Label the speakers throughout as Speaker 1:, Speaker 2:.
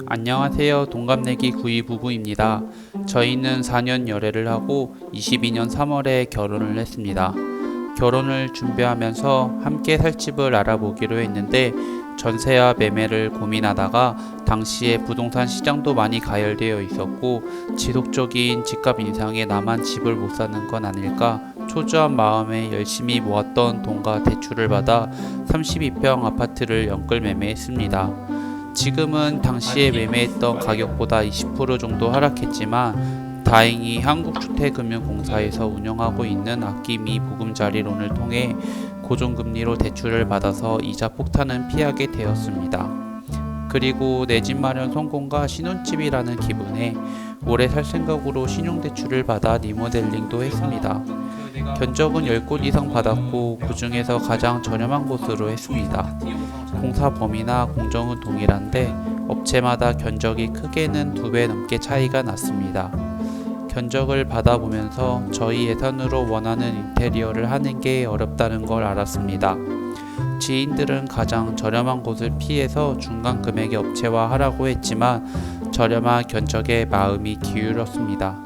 Speaker 1: 안녕하세요. 동갑내기 구이 부부입니다. 저희는 4년 열애를 하고 22년 3월에 결혼을 했습니다. 결혼을 준비하면서 함께 살 집을 알아보기로 했는데 전세와 매매를 고민하다가 당시에 부동산 시장도 많이 가열되어 있었고 지속적인 집값 인상에 나만 집을 못 사는 건 아닐까 초조한 마음에 열심히 모았던 돈과 대출을 받아 32평 아파트를 연끌 매매했습니다. 지금은 당시에 매매했던 가격보다 20% 정도 하락했지만 다행히 한국주택금융공사에서 운영하고 있는 아끼미 보금자리론을 통해 고정금리로 대출을 받아서 이자 폭탄은 피하게 되었습니다. 그리고 내 집 마련 성공과 신혼집이라는 기분에 오래 살 생각으로 신용대출을 받아 리모델링도 했습니다. 견적은 10곳 이상 받았고 그 중에서 가장 저렴한 곳으로 했습니다. 공사 범위나 공정은 동일한데 업체마다 견적이 크게는 2배 넘게 차이가 났습니다. 견적을 받아보면서 저희 예산으로 원하는 인테리어를 하는 게 어렵다는 걸 알았습니다. 지인들은 가장 저렴한 곳을 피해서 중간 금액의 업체와 하라고 했지만 저렴한 견적에 마음이 기울었습니다.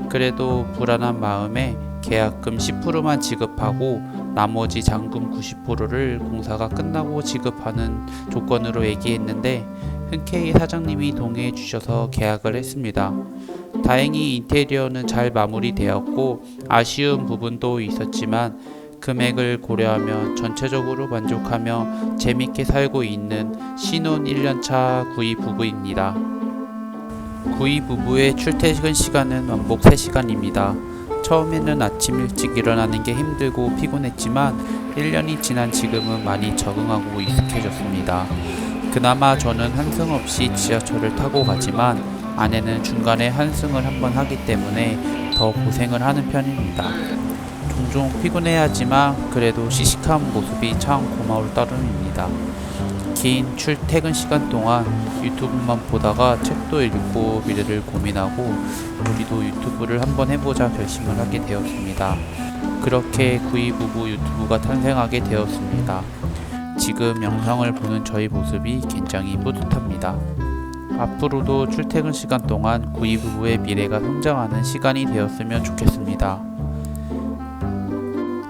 Speaker 1: 그래도 불안한 마음에 계약금 10%만 지급하고 나머지 잔금 90%를 공사가 끝나고 지급하는 조건으로 얘기했는데 흔쾌히 사장님이 동의해 주셔서 계약을 했습니다. 다행히 인테리어는 잘 마무리되었고 아쉬운 부분도 있었지만 금액을 고려하며 전체적으로 만족하며 재밌게 살고 있는 신혼 1년차 구이 부부입니다. 구이 부부의 출퇴근 시간은 왕복 3시간입니다. 처음에는 아침 일찍 일어나는 게 힘들고 피곤했지만 1년이 지난 지금은 많이 적응하고 익숙해졌습니다. 그나마 저는 한승 없이 지하철을 타고 가지만 아내는 중간에 한승을 한번 하기 때문에 더 고생을 하는 편입니다. 종종 피곤해하지만 그래도 시식한 모습이 참 고마울 따름입니다. 긴 출퇴근 시간 동안 유튜브만 보다가 책도 읽고 미래를 고민하고 우리도 유튜브를 한번 해보자 결심을 하게 되었습니다. 그렇게 구이 부부 유튜브가 탄생하게 되었습니다. 지금 영상을 보는 저희 모습이 굉장히 뿌듯합니다. 앞으로도 출퇴근 시간 동안 구이 부부의 미래가 성장하는 시간이 되었으면 좋겠습니다.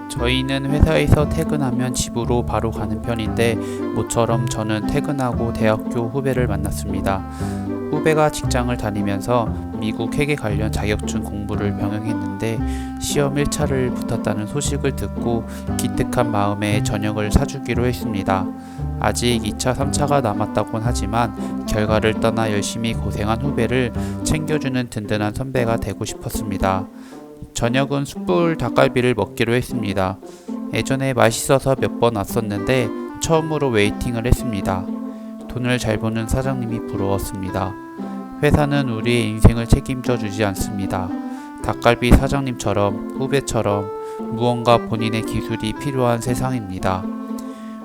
Speaker 1: 저희는 회사에서 퇴근하면 집으로 바로 가는 편인데 모처럼 저는 퇴근하고 대학교 후배를 만났습니다. 후배가 직장을 다니면서 미국 회계 관련 자격증 공부를 병행했는데 시험 1차를 붙었다는 소식을 듣고 기특한 마음에 저녁을 사주기로 했습니다. 아직 2차, 3차가 남았다곤 하지만 결과를 떠나 열심히 고생한 후배를 챙겨주는 든든한 선배가 되고 싶었습니다. 저녁은 숯불 닭갈비를 먹기로 했습니다. 예전에 맛있어서 몇 번 왔었는데 처음으로 웨이팅을 했습니다. 돈을 잘 버는 사장님이 부러웠습니다. 회사는 우리의 인생을 책임져 주지 않습니다. 닭갈비 사장님처럼 후배처럼 무언가 본인의 기술이 필요한 세상입니다.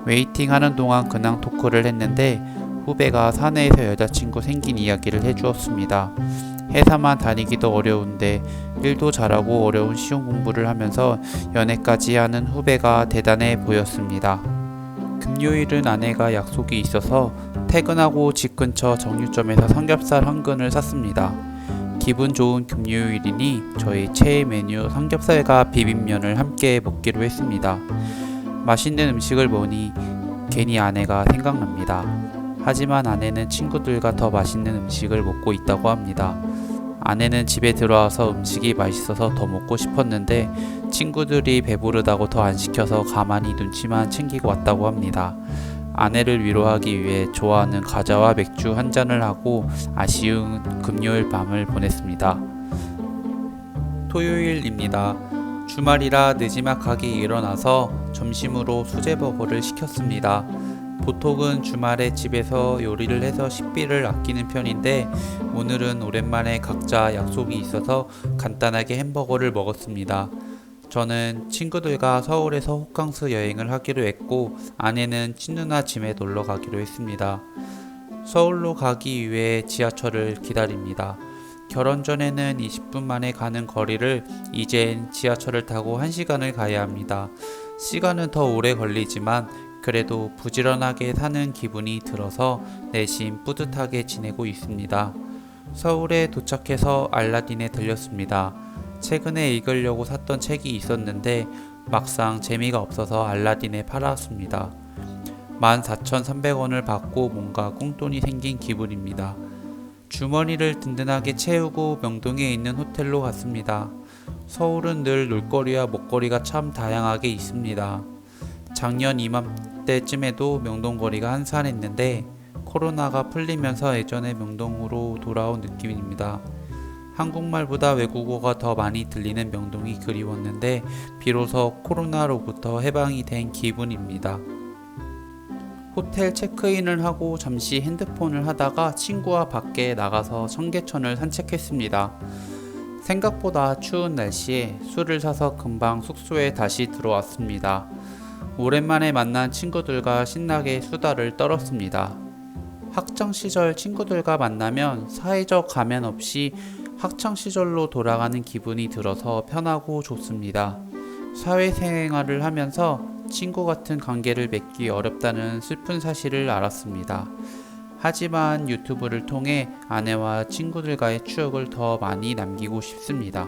Speaker 1: 웨이팅 하는 동안 근황 토크를 했는데 후배가 사내에서 여자친구 생긴 이야기를 해주었습니다. 회사만 다니기도 어려운데 일도 잘하고 어려운 시험 공부를 하면서 연애까지 하는 후배가 대단해 보였습니다. 금요일은 아내가 약속이 있어서 퇴근하고 집 근처 정육점에서 삼겹살 한 근을 샀습니다. 기분 좋은 금요일이니 저희 최애 메뉴 삼겹살과 비빔면을 함께 먹기로 했습니다. 맛있는 음식을 보니 괜히 아내가 생각납니다. 하지만 아내는 친구들과 더 맛있는 음식을 먹고 있다고 합니다. 아내는 집에 들어와서 음식이 맛있어서 더 먹고 싶었는데 친구들이 배부르다고 더 안 시켜서 가만히 눈치만 챙기고 왔다고 합니다. 아내를 위로하기 위해 좋아하는 과자와 맥주 한 잔을 하고 아쉬운 금요일 밤을 보냈습니다. 토요일입니다. 주말이라 늦지막하게 일어나서 점심으로 수제버거를 시켰습니다. 보통은 주말에 집에서 요리를 해서 식비를 아끼는 편인데 오늘은 오랜만에 각자 약속이 있어서 간단하게 햄버거를 먹었습니다. 저는 친구들과 서울에서 호캉스 여행을 하기로 했고 아내는 친누나 집에 놀러 가기로 했습니다. 서울로 가기 위해 지하철을 기다립니다. 결혼 전에는 20분 만에 가는 거리를 이젠 지하철을 타고 1시간을 가야 합니다. 시간은 더 오래 걸리지만 그래도 부지런하게 사는 기분이 들어서 내심 뿌듯하게 지내고 있습니다. 서울에 도착해서 알라딘에 들렸습니다. 최근에 읽으려고 샀던 책이 있었는데 막상 재미가 없어서 알라딘에 팔아왔습니다. 14,300원을 받고 뭔가 꽁돈이 생긴 기분입니다. 주머니를 든든하게 채우고 명동에 있는 호텔로 갔습니다. 서울은 늘 놀거리와 먹거리가 참 다양하게 있습니다. 작년 이맘때쯤에도 명동거리가 한산했는데 코로나가 풀리면서 예전의 명동으로 돌아온 느낌입니다. 한국말보다 외국어가 더 많이 들리는 명동이 그리웠는데 비로소 코로나로부터 해방이 된 기분입니다. 호텔 체크인을 하고 잠시 핸드폰을 하다가 친구와 밖에 나가서 청계천을 산책했습니다. 생각보다 추운 날씨에 술을 사서 금방 숙소에 다시 들어왔습니다. 오랜만에 만난 친구들과 신나게 수다를 떨었습니다. 학창시절 친구들과 만나면 사회적 가면 없이 학창시절로 돌아가는 기분이 들어서 편하고 좋습니다. 사회생활을 하면서 친구 같은 관계를 맺기 어렵다는 슬픈 사실을 알았습니다. 하지만 유튜브를 통해 아내와 친구들과의 추억을 더 많이 남기고 싶습니다.